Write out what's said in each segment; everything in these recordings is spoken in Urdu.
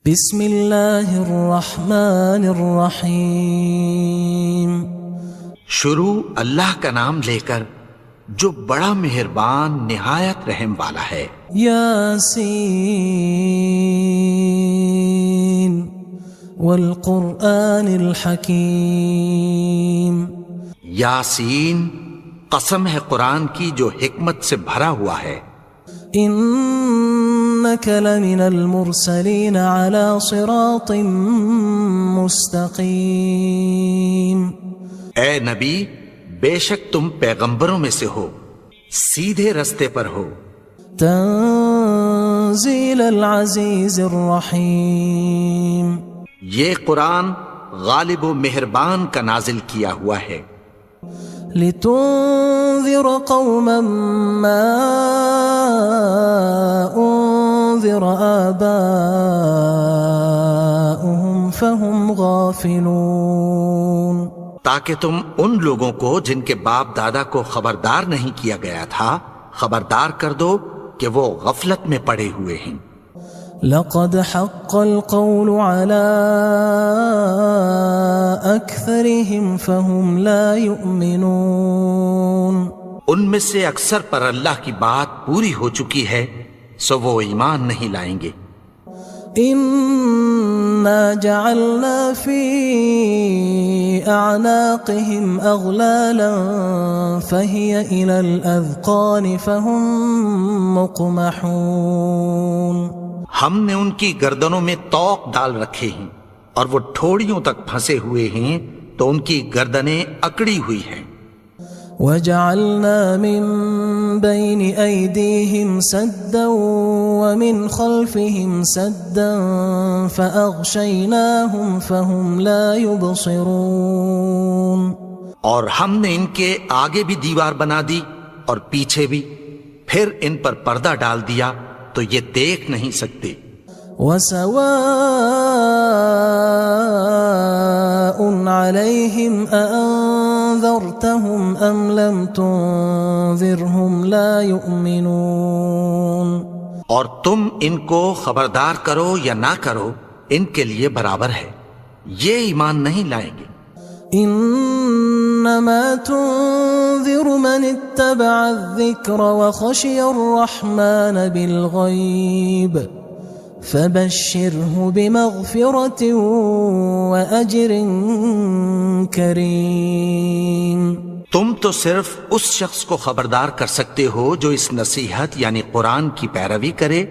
بسم اللہ الرحمن الرحیم۔ شروع اللہ کا نام لے کر جو بڑا مہربان نہایت رحم والا ہے۔ یاسین والقرآن الحکیم۔ یاسین، قسم ہے قرآن کی جو حکمت سے بھرا ہوا ہے۔ انک لمن المرسلین علی صراط مستقیم۔ اے نبی، بے شک تم پیغمبروں میں سے ہو، سیدھے رستے پر ہو۔ تنزیل العزیز الرحیم۔ یہ قرآن غالب و مہربان کا نازل کیا ہوا ہے۔ لتنذر قوما ما انذر آباؤهم فهم غافلون۔ تاکہ تم ان لوگوں کو جن کے باپ دادا کو خبردار نہیں کیا گیا تھا خبردار کر دو کہ وہ غفلت میں پڑے ہوئے ہیں۔ لقد حق القول على أكثرهم فهم لا يؤمنون۔ ان میں سے اکثر پر اللہ کی بات پوری ہو چکی ہے سو وہ ایمان نہیں لائیں گے۔ إنا جعلنا في أعناقهم أغلالا فهي إلى الأذقان فهم مقمحون۔ ہم نے ان کی گردنوں میں طوق ڈال رکھے ہیں اور وہ ٹھوڑیوں تک پھنسے ہوئے ہیں تو ان کی گردنیں اکڑی ہوئی ہیں۔ وَجَعَلْنَا مِن بَيْنِ أَيْدِيهِمْ سَدًّا وَمِنْ خَلْفِهِمْ سَدًّا فَأَغْشَيْنَاهُمْ فَهُمْ لَا يُبْصِرُونَ۔ اور ہم نے ان کے آگے بھی دیوار بنا دی اور پیچھے بھی، پھر ان پر پردہ ڈال دیا تو یہ دیکھ نہیں سکتے۔ وَسَوَاءٌ عَلَيْهِمْ أَأَنذَرْتَهُمْ أَمْ لَمْ تُنذِرْهُمْ لَا يُؤْمِنُونَ۔ اور تم ان کو خبردار کرو یا نہ کرو ان کے لیے برابر ہے، یہ ایمان نہیں لائیں گے۔ انما تنذر من اتبع الذکر وخشی الرحمن بالغیب فبشره بمغفرة وأجر کریم۔ تم تو صرف اس شخص کو خبردار کر سکتے ہو جو اس نصیحت یعنی قرآن کی پیروی کرے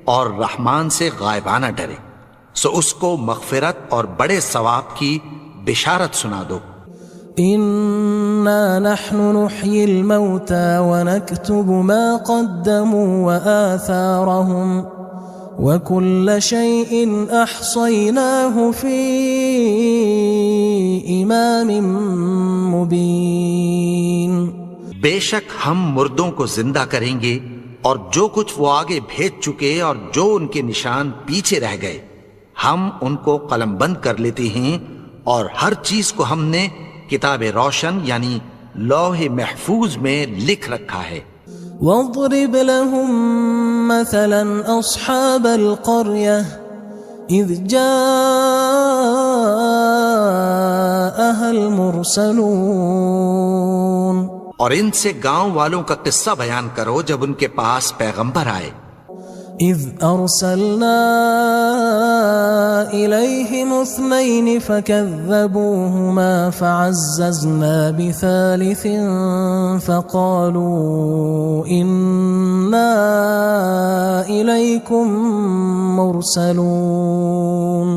اور رحمان سے غائبانہ ڈرے، سو اس کو مغفرت اور بڑے ثواب کی بشارت سنا دو۔ انا نحن نحيي الموتى ونكتب ما قدموا وآثارهم وكل شيء احصيناه في امام مبين۔ بے شک ہم مردوں کو زندہ کریں گے اور جو کچھ وہ آگے بھیج چکے اور جو ان کے نشان پیچھے رہ گئے ہم ان کو قلم بند کر لیتے ہیں، اور ہر چیز کو ہم نے کتاب روشن یعنی لوح محفوظ میں لکھ رکھا ہے۔ واضرب لهم مثلا اصحاب القرية اذ جاءها المرسلون۔ اور ان سے گاؤں والوں کا قصہ بیان کرو جب ان کے پاس پیغمبر آئے۔ اذ ارسلنا الیہم اثنین فکذبوہما فعززنا بثالث فقالوا انا الیکم مرسلون۔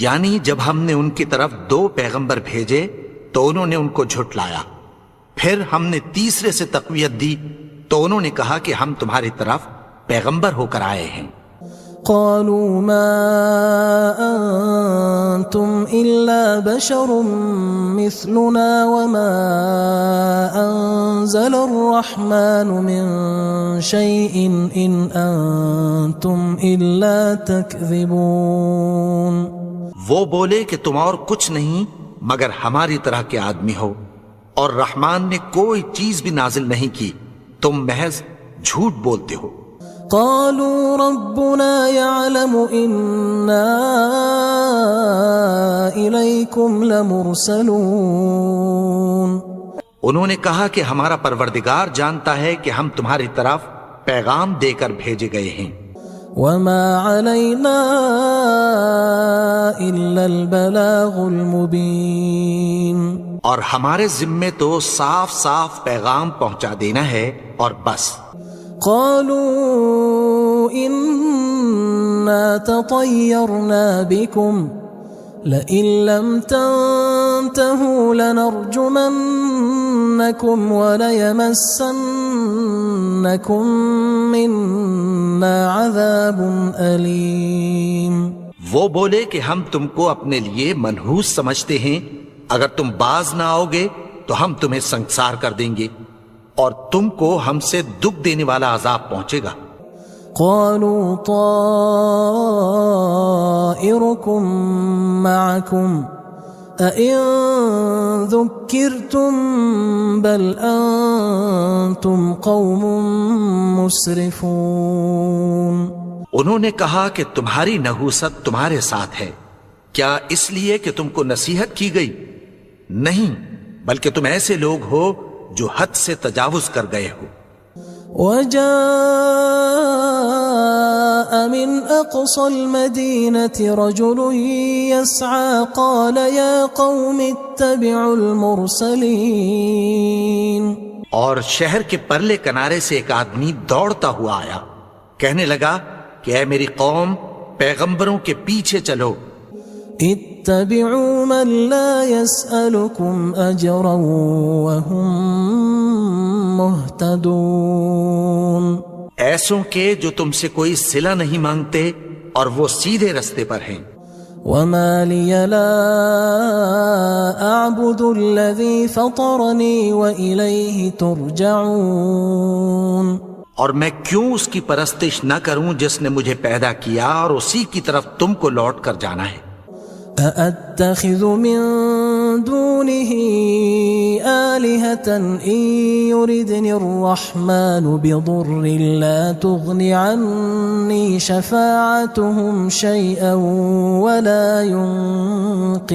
یعنی جب ہم نے ان کی طرف 2 پیغمبر بھیجے تو انہوں نے ان کو جھٹلایا، پھر ہم نے تیسرے سے تقویت دی تو انہوں نے کہا کہ ہم تمہاری طرف پیغمبر ہو کر آئے ہیں۔ قالوا ما انتم الا بشر مثلنا وما انزل الرحمن من شيء ان انتم الا تكذبون۔ وہ بولے کہ تم اور کچھ نہیں مگر ہماری طرح کے آدمی ہو، اور رحمان نے کوئی چیز بھی نازل نہیں کی، تم محض جھوٹ بولتے ہو۔ قالوا ربنا يعلم إنا إليكم لمرسلون. انہوں نے کہا کہ ہمارا پروردگار جانتا ہے کہ ہم تمہاری طرف پیغام دے کر بھیجے گئے ہیں. وما علينا إلا البلاغ المبين. اور ہمارے ذمے تو صاف صاف پیغام پہنچا دینا ہے اور بس. قالوا إنا تطيرنا بكم لئن لم تنتهوا لنرجمنكم وليمسنكم منا عذاب أليم. وہ بولے کہ ہم تم کو اپنے لیے منحوس سمجھتے ہیں، اگر تم باز نہ آؤ گے تو ہم تمہیں سنسار کر دیں گے اور تم کو ہم سے دکھ دینے والا عذاب پہنچے گا. قالوا طائركم معكم أئن ذكرتم بل أنتم قوم مسرفون. انہوں نے کہا کہ تمہاری نحوست تمہارے ساتھ ہے، کیا اس لیے کہ تم کو نصیحت کی گئی؟ نہیں، بلکہ تم ایسے لوگ ہو جو حد سے تجاوز کر گئے ہو. وجاء من أقصى المدينة رجل يسعى قال يا قوم اتبعوا المرسلين. اور شہر کے پرلے کنارے سے ایک آدمی دوڑتا ہوا آیا، کہنے لگا کہ اے میری قوم، پیغمبروں کے پیچھے چلو. اتبعوا من لا يسألكم أجرا وهم مهتدون. ایسوں کے جو تم سے کوئی صلہ نہیں مانگتے اور وہ سیدھے رستے پر ہیں. وما لي لا أعبد الذي فطرني وإليه ترجعون. اور میں کیوں اس کی پرستش نہ کروں جس نے مجھے پیدا کیا اور اسی کی طرف تم کو لوٹ کر جانا ہے. أأتخذ من دونه آلهة إن يردني الرحمن بضر لا تغن عني شفاعتهم شيئا ولا ينقذون.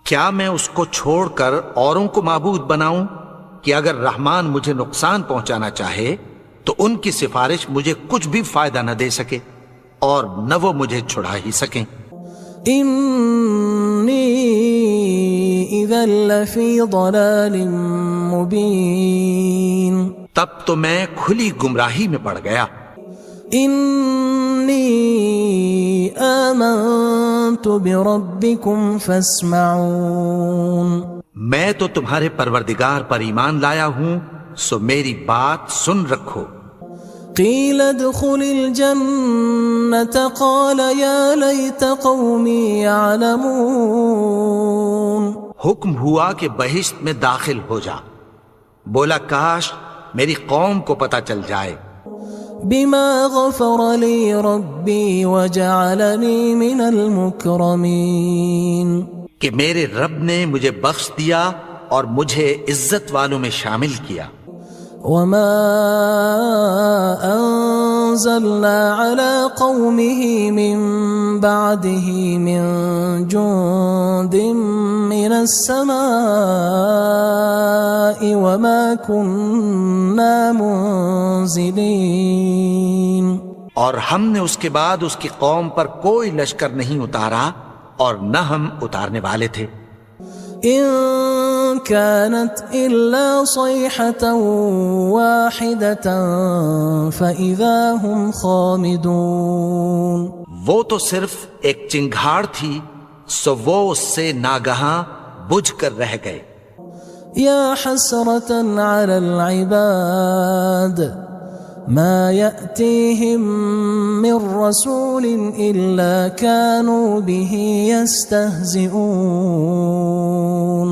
کیا میں اس کو چھوڑ کر اوروں کو معبود بناؤں کہ اگر رحمان مجھے نقصان پہنچانا چاہے تو ان کی سفارش مجھے کچھ بھی فائدہ نہ دے سکے اور نہ وہ مجھے چھڑا ہی سکیں. إني إذا لفي ضلال مبين. تب تو میں کھلی گمراہی میں پڑ گیا. إني آمنت بربكم فاسمعون. میں تو تمہارے پروردگار پر ایمان لایا ہوں، سو میری بات سن رکھو. قيل ادخل الجنة قال يا ليت قومي يعلمون. حکم ہوا کہ بہشت میں داخل ہو جا. بولا کاش میری قوم کو پتہ چل جائے. بما غفر لي ربي وجعلني من المكرمين. کہ میرے رب نے مجھے بخش دیا اور مجھے عزت والوں میں شامل کیا. وما أنزلنا على قومه من بعده من جند من السماء وما كنا منزلين. اور ہم نے اس کے بعد اس کی قوم پر کوئی لشکر نہیں اتارا اور نہ ہم اتارنے والے تھے. إن كانت إلا صيحة واحدة فإذا هم خامدون. وہ تو صرف ایک چنگھاڑ تھی، سو وہ اس سے ناگہاں بجھ کر رہ گئے. يا حسرة على العباد ما يأتيهم من رسول إلا كانوا به يستهزئون.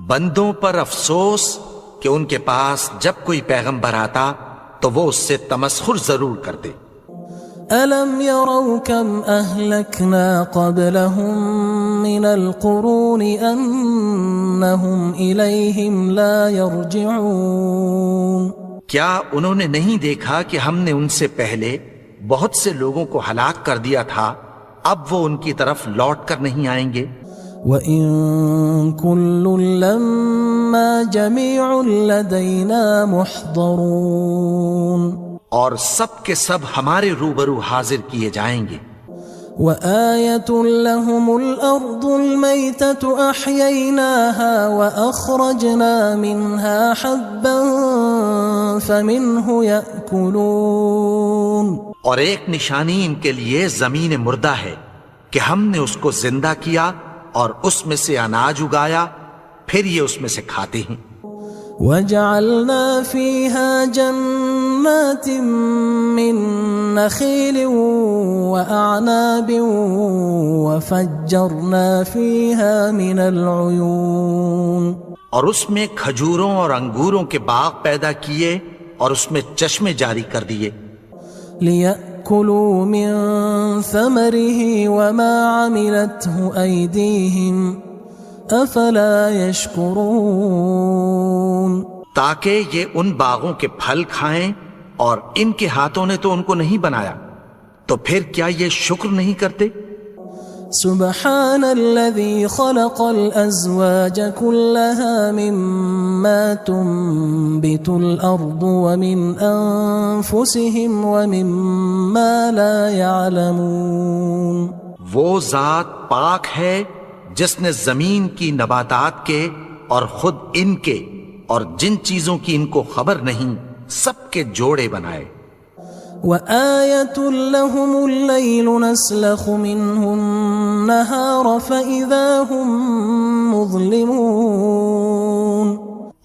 بندوں پر افسوس کہ ان کے پاس جب کوئی پیغمبر آتا تو وہ اس سے تمسخر ضرور کرتے. ألم يروا كم أهلكنا قبلهم من القرون أنهم إليهم لا يرجعون. کیا انہوں نے نہیں دیکھا کہ ہم نے ان سے پہلے بہت سے لوگوں کو ہلاک کر دیا تھا، اب وہ ان کی طرف لوٹ کر نہیں آئیں گے؟ وَإِن كُلٌّ لَمَّا جَمِيعٌ لَدَيْنَا مُحْضَرُونَ، اور سب کے سب ہمارے روبرو حاضر کیے جائیں گے۔ وَآيَةٌ لَهُمُ الْأَرْضُ الْمَيْتَةُ أَحْيَيْنَاهَا وَأَخْرَجْنَا مِنْهَا حَبًّا فَمِنْهُ يَأْكُلُونَ، اور ایک نشانی ان کے لیے زمین مردہ ہے کہ ہم نے اس کو زندہ کیا اور اس میں سے اناج اگایا، پھر یہ اس میں سے کھاتے ہیں۔ وَجَعَلْنَا فِيهَا جَنَّاتٍ مِّن نَخِيلٍ وَأَعْنَابٍ وَفَجَّرْنَا فِيهَا مِنَ الْعُيُونِ، اور اس میں کھجوروں اور انگوروں کے باغ پیدا کیے اور اس میں چشمے جاری کر دیے، لِيَأْكُلُوا مِن ثَمَرِهِ وَمَا عَمِلَتْهُ أَيْدِيهِمْ أَفَلَا يَشْكُرُونَ، تاکہ یہ ان باغوں کے پھل کھائیں، اور ان کے ہاتھوں نے تو ان کو نہیں بنایا، تو پھر کیا یہ شکر نہیں کرتے؟ سبحان الذي خلق الأزواج كلها مما تنبت الأرض ومن أنفسهم ومما لا يعلمون، وہ ذات پاک ہے جس نے زمین کی نباتات کے اور خود ان کے اور جن چیزوں کی ان کو خبر نہیں سب کے جوڑے بنائے۔ وَآيَةٌ لَهُمُ اللَّيْلُ نَسْلَخُ مِنْهُ النَّهَارَ فَإِذَا هُمْ مُظْلِمُونَ،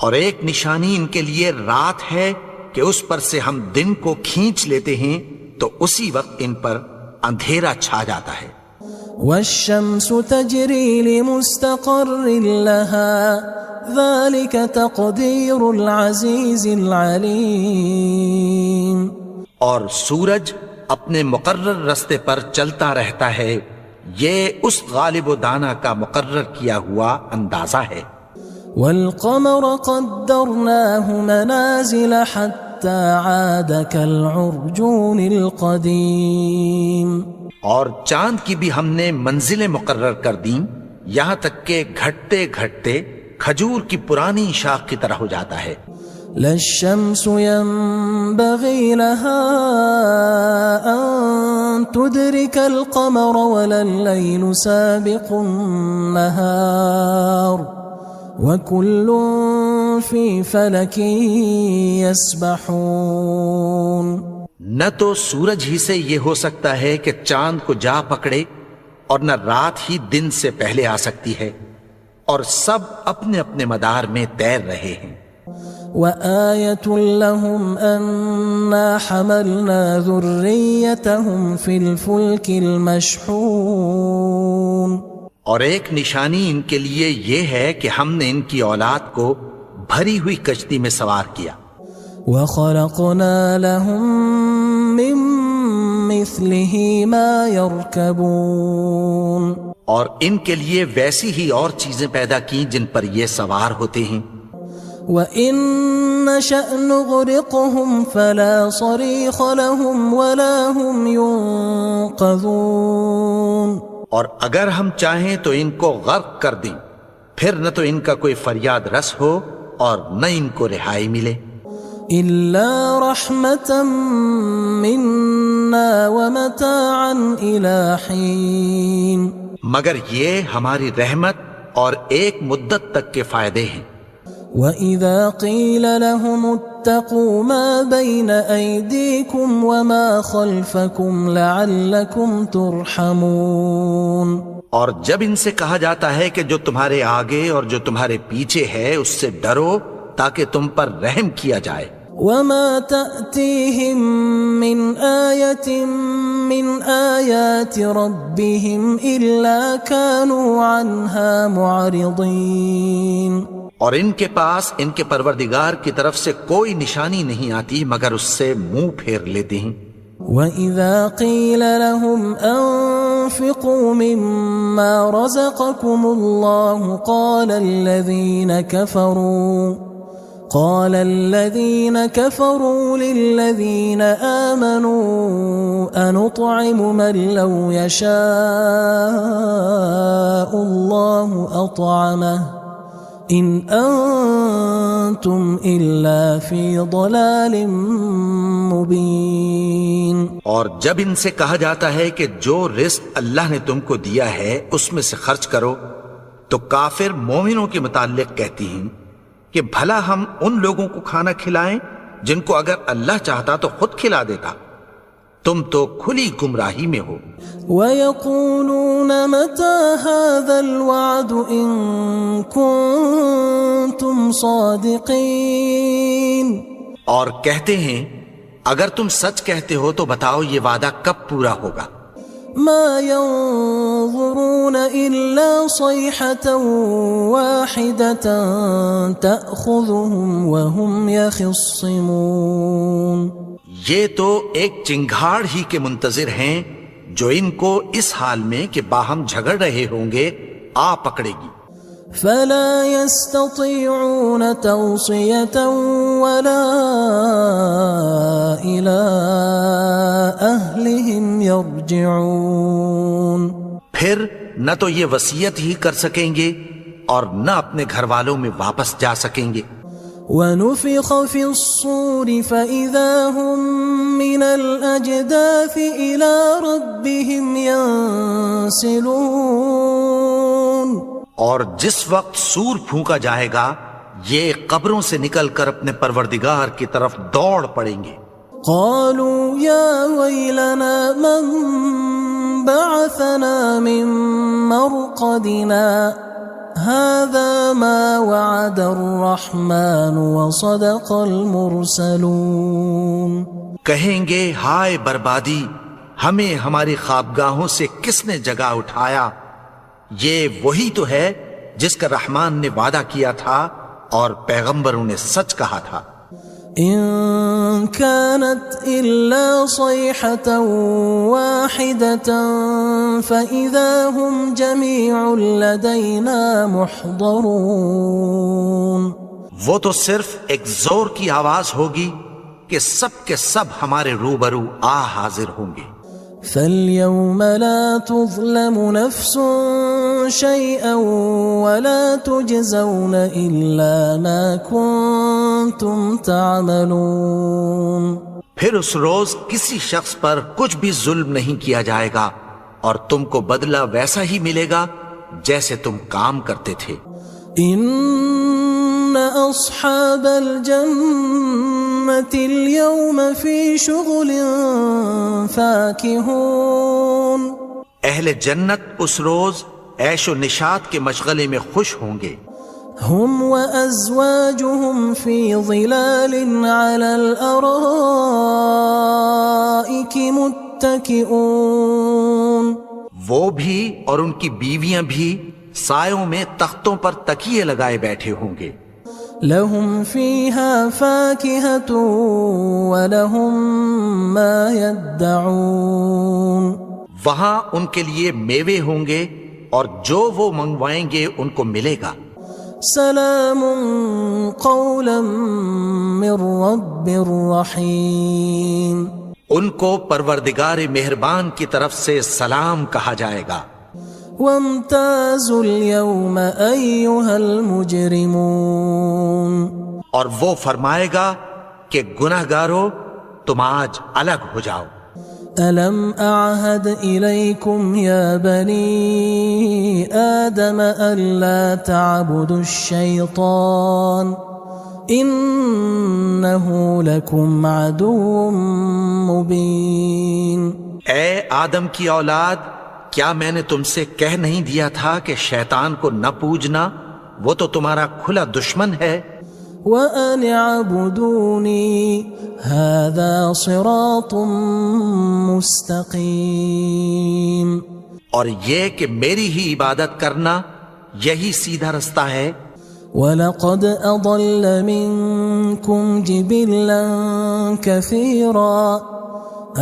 اور ایک نشانی ان کے لیے رات ہے کہ اس پر سے ہم دن کو کھینچ لیتے ہیں تو اسی وقت ان پر اندھیرا چھا جاتا ہے۔ وَالشَّمْسُ تَجْرِي لِمُسْتَقَرٍّ لَهَا ذَلِكَ تَقْدِيرُ الْعَزِيزِ الْعَلِيمِ، اور سورج اپنے مقرر رستے پر چلتا رہتا ہے، یہ اس غالب و دانا کا مقرر کیا ہوا اندازہ ہے۔ وَالْقَمَرَ قَدَّرْنَاهُ مَنَازِلَ حَتَّى عَادَ كَالْعُرْجُونِ الْقَدِيمِ، اور چاند کی بھی ہم نے منزلیں مقرر کر دیں، یہاں تک کہ گھٹتے گھٹتے کھجور کی پرانی شاخ کی طرح ہو جاتا ہے۔ لا الشمس ينبغي لها أن تدرك القمر ولا الليل سابق النهار وكل في فلك يسبحون، نہ تو سورج ہی سے یہ ہو سکتا ہے کہ چاند کو جا پکڑے، اور نہ رات ہی دن سے پہلے آ سکتی ہے، اور سب اپنے اپنے مدار میں تیر رہے ہیں۔ وَآيَةٌ لَهُمْ أَنَّا حَمَلْنَا ذُرِّيَّتَهُمْ فِي الْفُلْكِ الْمَشْحُونِ، اور ایک نشانی ان کے لیے یہ ہے کہ ہم نے ان کی اولاد کو بھری ہوئی کشتی میں سوار کیا۔ وَخَلَقْنَا لَهُم مِّن مِّثْلِهِ مَا يَرْكَبُونَ، اور ان کے لیے ویسی ہی اور چیزیں پیدا کی جن پر یہ سوار ہوتے ہیں۔ وَإِن نَّشَأْ نُغْرِقْهُمْ فَلَا صَرِيخَ لَهُمْ وَلَا هُمْ يُنقَذُونَ، اور اگر ہم چاہیں تو ان کو غرق کر دیں، پھر نہ تو ان کا کوئی فریاد رس ہو اور نہ ان کو رہائی ملے۔ إِلَّا رَحْمَةً مِّنَّا وَمَتَاعًا إِلَى حِينٍ، مگر یہ ہماری رحمت اور ایک مدت تک کے فائدے ہیں۔ وَإِذَا قِيلَ لَهُمُ اتَّقُوا مَا بَيْنَ أَيْدِيكُمْ وَمَا خَلْفَكُمْ لَعَلَّكُمْ تُرْحَمُونَ، اور جب ان سے کہا جاتا ہے کہ جو تمہارے آگے اور جو تمہارے پیچھے ہے اس سے ڈرو تاکہ تم پر رحم کیا جائے۔ وَمَا تَأْتِيهِم مِّنْ آيَةٍ مِّنْ آيَاتِ رَبِّهِمْ إِلَّا كَانُوا عَنْهَا مُعْرِضِينَ، اور ان کے پاس ان کے پروردگار کی طرف سے کوئی نشانی نہیں آتی مگر اس سے منہ پھیر لیتے ہیں۔ وَإِذَا قِيلَ لَهُمْ أَنفِقُوا مِمَّا رَزَقَكُمُ اللَّهُ قال الذين كفروا للذين آمنوا أنطعم من لو يشاء الله أطعمه إن أنتم إلا في ضلال مبين۔ اور جب ان سے کہا جاتا ہے کہ جو رزق اللہ نے تم کو دیا ہے اس میں سے خرچ کرو، تو کافر مومنوں کے متعلق کہتی ہیں کہ بھلا ہم ان لوگوں کو کھانا کھلائیں جن کو اگر اللہ چاہتا تو خود کھلا دیتا، تم تو کھلی گمراہی میں ہو۔ وَيَقُولُونَ مَتَى هَذَا الْوَعْدُ إِن كُنتُمْ صَادِقِينَ، اور کہتے ہیں اگر تم سچ کہتے ہو تو بتاؤ یہ وعدہ کب پورا ہوگا۔ ما ينظرون إلا صيحة واحدة تأخذهم وهم يخصمون، یہ تو ایک چنگھاڑ ہی کے منتظر ہیں جو ان کو اس حال میں کہ باہم جھگڑ رہے ہوں گے آ پکڑے گی۔ فلا يستطيعون توصية ولا إلى أهلهم يرجعون، پھر نہ تو یہ وصیت ہی کر سکیں گے اور نہ اپنے گھر والوں میں واپس جا سکیں گے۔ ونفخ في الصور فإذا هم من الأجداث إلى ربهم ينسلون، اور جس وقت سور پھونکا جائے گا یہ قبروں سے نکل کر اپنے پروردگار کی طرف دوڑ پڑیں گے۔ قالوا يا ويلنا من بعثنا من مرقدنا هذا ما وعد الرحمن وصدق المرسلون، کہیں گے ہائے بربادی، ہمیں ہماری خوابگاہوں سے کس نے جگا اٹھایا، یہ وہی تو ہے جس کا رحمان نے وعدہ کیا تھا اور پیغمبروں نے سچ کہا تھا۔ إن كانت إلا صيحة واحدة فإذا هم جميع لدينا محضرون، وہ تو صرف ایک زور کی آواز ہوگی کہ سب کے سب ہمارے روبرو آ حاضر ہوں گے۔ فاليوم لا تظلم نفس شيئا ولا تجزون إلا ما كنتم تعملون، پھر اس روز کسی شخص پر کچھ بھی ظلم نہیں کیا جائے گا اور تم کو بدلہ ویسا ہی ملے گا جیسے تم کام کرتے تھے۔ إن أصحاب الجنة اليوم في شغل فاكهون، اہل جنت اس روز عیش و نشاط کے مشغلے میں خوش ہوں گے۔ هم وأزواجهم في ظلال على الأرائك متكئون، وہ بھی اور ان کی بیویاں بھی سایوں میں تختوں پر تکیے لگائے بیٹھے ہوں گے۔ لهم فيها فاكهة ولهم ما يدعون، وہاں ان کے لیے میوے ہوں گے اور جو وہ منگوائیں گے ان کو ملے گا۔ سلام قولا من رب رحیم، ان کو پروردگار مہربان کی طرف سے سلام کہا جائے گا۔ وامتازوا اليوم أيها المجرمون، اور وہ فرمائے گا کہ گناہگارو تم آج الگ ہو جاؤ۔ ألم أعهد إليكم يا بني آدم ألا تعبدوا الشيطان إنه لكم عدو مبين۔ اے آدم کی اولاد، کیا میں نے تم سے کہہ نہیں دیا تھا کہ شیطان کو نہ پوجنا، وہ تو تمہارا کھلا دشمن ہے۔ وَأَنِ اعْبُدُونِي هَذَا صِرَاطٌ مُسْتَقِيمٌ، اور یہ کہ میری ہی عبادت کرنا یہی سیدھا رستہ ہے۔ وَلَقَدْ أَضَلَّ مِنْكُمْ جِبِلًّا كَثِيرًا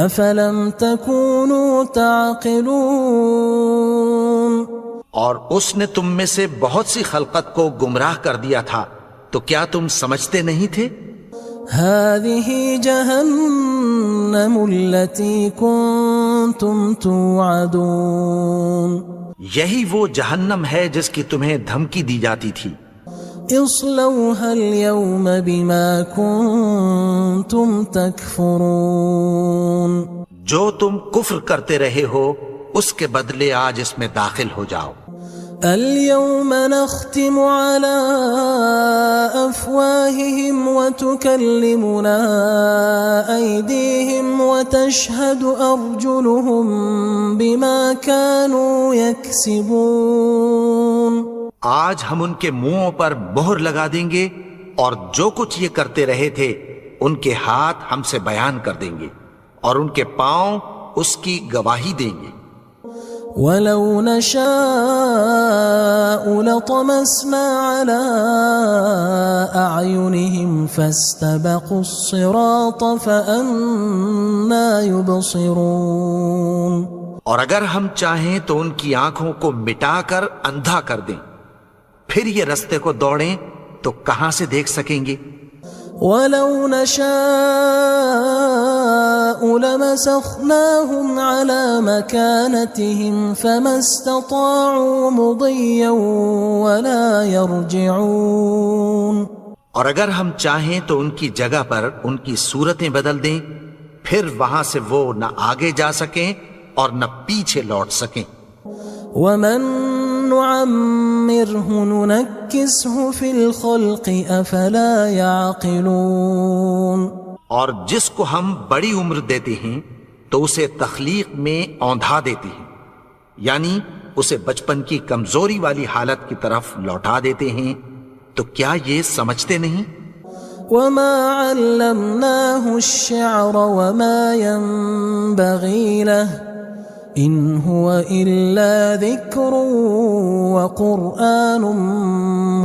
أَفَلَمْ تَكُونُوا تَعْقِلُونَ، اور اس نے تم میں سے بہت سی خلقت کو گمراہ کر دیا تھا، تو کیا تم سمجھتے نہیں تھے؟ هذه جهنم التي كنتم توعدون یہی وہ جہنم ہے جس کی تمہیں دھمکی دی جاتی تھی. اصلوها اليوم بما كنتم تكفرون جو تم کفر کرتے رہے ہو اس کے بدلے آج اس میں داخل ہو جاؤ. اليوم نختم على أفواههم وتكلمنا أيديهم وتشهد أرجلهم بما كانوا يكسبون. آج ہم ان کے منہوں پر مہر لگا دیں گے اور جو کچھ یہ کرتے رہے تھے ان کے ہاتھ ہم سے بیان کر دیں گے اور ان کے پاؤں اس کی گواہی دیں گے. وَلَوْ نَشَاءُ لَطَمَسْنَا عَلَىٰ أَعْيُنِهِمْ فَاسْتَبَقُوا الصِّرَاطَ فَأَنَّىٰ يُبْصِرُونَ. اور اگر ہم چاہیں تو ان کی آنکھوں کو مٹا کر اندھا کر دیں، پھر یہ رستے کو دوڑیں تو کہاں سے دیکھ سکیں گے؟ وَلَوْ نَشَاءُ لَمَسَخْنَاهُمْ عَلَىٰ مَكَانَتِهِمْ فَمَا اسْتَطَاعُوا مُضِيًّا وَلَا يَرْجِعُونَ. اور اگر ہم چاہیں تو ان کی جگہ پر ان کی صورتیں بدل دیں، پھر وہاں سے وہ نہ آگے جا سکیں اور نہ پیچھے لوٹ سکیں. وَمَن نُعَمِّرْهُ نُنَكِّسْهُ فِي الْخَلْقِ أَفَلَا يَعْقِلُونَ. اور جس کو ہم بڑی عمر دیتے ہیں تو اسے تخلیق میں اوندھا دیتے ہیں، یعنی اسے بچپن کی کمزوری والی حالت کی طرف لوٹا دیتے ہیں. تو کیا یہ سمجھتے نہیں؟ وَمَا عَلَّمْنَاهُ الشِّعْرَ وَمَا يَنبَغِي لَهُ إِنْ هُوَ إِلَّا ذِكْرٌ وَقُرْآنٌ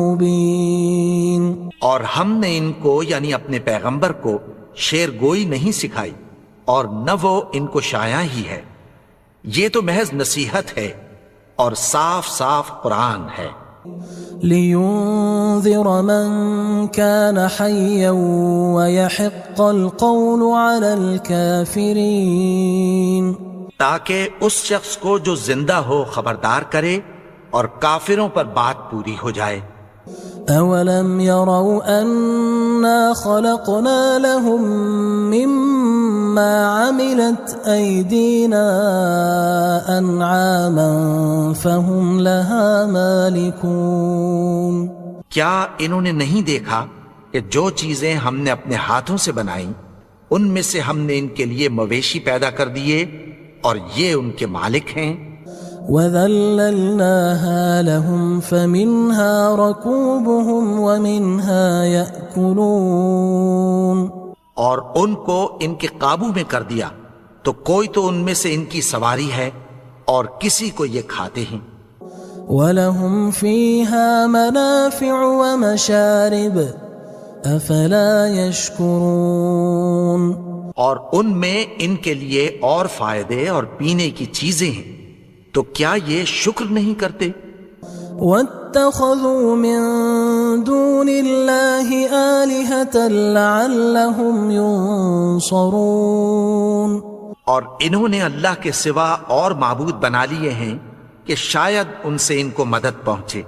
مُبِينٌ. اور ہم نے ان کو یعنی اپنے پیغمبر کو شعر گوئی نہیں سکھائی اور نہ وہ ان کو شایع ہی ہے، یہ تو محض نصیحت ہے اور صاف صاف قرآن ہے. لِيُنذِرَ مَن كَانَ حَيًّا وَيَحِقَّ الْقَوْلُ عَلَى الْكَافِرِينَ. تاکہ اس شخص کو جو زندہ ہو خبردار کرے اور کافروں پر بات پوری ہو جائے. أَوَلَمْ يَرَوْا أَنَّا خَلَقْنَا لَهُم مِّمَّا عَمِلَتْ أَيْدِينَا أَنْعَامًا فَهُمْ لَهَا مَالِكُونَ. کیا انہوں نے نہیں دیکھا کہ جو چیزیں ہم نے اپنے ہاتھوں سے بنائیں ان میں سے ہم نے ان کے لیے مویشی پیدا کر دیے اور یہ ان کے مالک ہیں. وَذَلَّلْنَاهَا لَهُمْ فَمِنْهَا رَكُوبُهُمْ وَمِنْهَا يَأْكُلُونَ. اور ان کو ان کے قابو میں کر دیا تو کوئی تو ان میں سے ان کی سواری ہے اور کسی کو یہ کھاتے ہیں. وَلَهُمْ فِيهَا مَنَافِعُ وَمَشَارِبُ أَفَلَا يَشْكُرُونَ. اور ان میں ان کے لیے اور فائدے اور پینے کی چیزیں ہیں، تو کیا یہ شکر نہیں کرتے؟ وَاتَّخَذُوا مِن دُونِ اللَّهِ آلِهَةً لَعَلَّهُمْ يُنصَرُونَ. اور انہوں نے اللہ کے سوا اور معبود بنا لیے ہیں کہ شاید ان سے ان کو مدد پہنچے.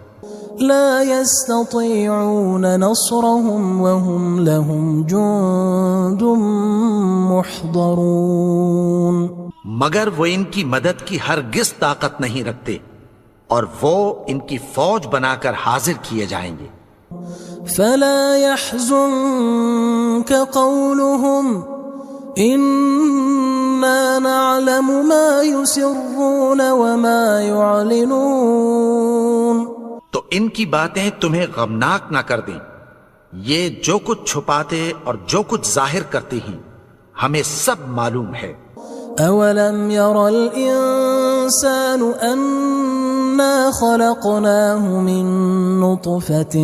لا يستطيعون نصرهم وهم لهم جند محضرون. مگر وہ ان کی مدد کی ہرگز طاقت نہیں رکھتے اور وہ ان کی فوج بنا کر حاضر کیے جائیں گے. فلا يحزنك قولهم إنا نعلم ما يسرون وما يعلنون. تو ان کی باتیں تمہیں غمناک نہ کر دیں، یہ جو کچھ چھپاتے اور جو کچھ ظاہر کرتے ہیں ہمیں سب معلوم ہے. أَوَلَمْ يَرَ الْإِنسَانُ أَنَّا خَلَقْنَاهُ مِن نُّطْفَةٍ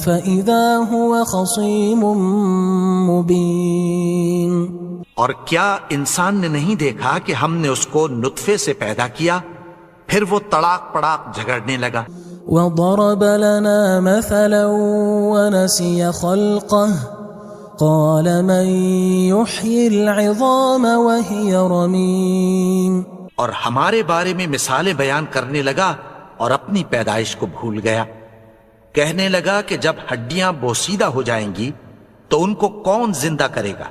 فَإِذَا هُوَ خَصِيمٌ مُّبِينٌ. اور کیا انسان نے نہیں دیکھا کہ ہم نے اس کو نطفے سے پیدا کیا، پھر وہ تڑاک پڑاک جھگڑنے لگا. وضرب لنا مثلا ونسي خلقه قال من يحيي العظام وهي رميم اور ہمارے بارے میں مثالیں بیان کرنے لگا اور اپنی پیدائش کو بھول گیا. کہنے لگا کہ جب ہڈیاں بوسیدہ ہو جائیں گی تو ان کو کون زندہ کرے گا؟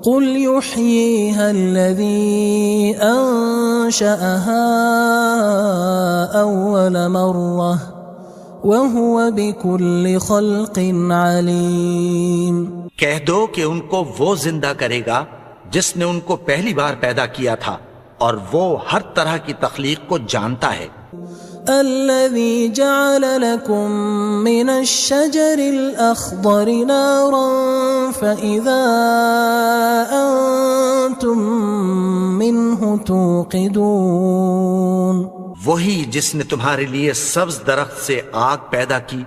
قل يحييها الذي أنشأها أول مرة وهو بكل خلق عليم. کہہ دو کہ ان کو وہ زندہ کرے گا جس نے ان کو پہلی بار پیدا کیا تھا اور وہ ہر طرح کی تخلیق کو جانتا ہے. الذي جعل لكم من الشجر الأخضر نارا فإذا أنتم منه توقدون. وہی جس نے تمہارے لیے سبز درخت سے آگ پیدا کی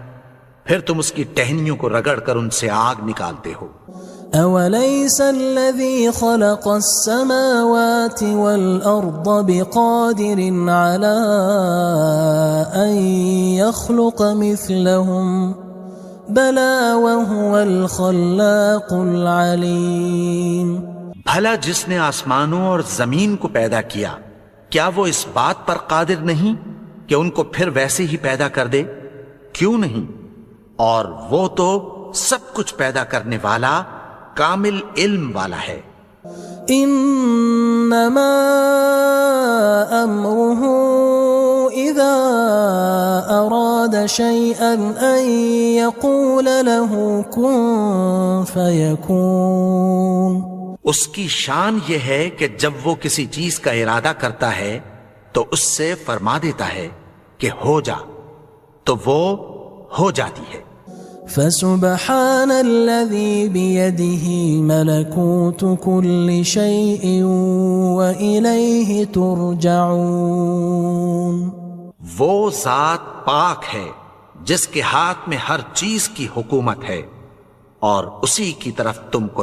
پھر تم اس کی ٹہنیوں کو رگڑ کر ان سے آگ نکالتے ہو. أوليس الذي خلق السماوات والأرض بقادر على أن يخلق مثلهم بلى وهو الخلاق العليم. بھلا جس نے آسمانوں اور زمین کو پیدا کیا کیا وہ اس بات پر قادر نہیں کہ ان کو پھر ویسے ہی پیدا کر دے؟ کیوں نہیں؟ اور وہ تو سب کچھ پیدا کرنے والا کامل علم والا ہے. انما امره اذا اراد شيئا ان يقول له كن فيكون. اس کی شان یہ ہے کہ جب وہ کسی چیز کا ارادہ کرتا ہے تو اس سے فرما دیتا ہے کہ ہو جا تو وہ ہو جاتی ہے. فسبحان الذي بيده ملكوت كل شيء وإليه ترجعون. وہ ذات پاک ہے جس کے ہاتھ میں ہر چیز کی حکومت ہے اور اسی کی طرف تم کو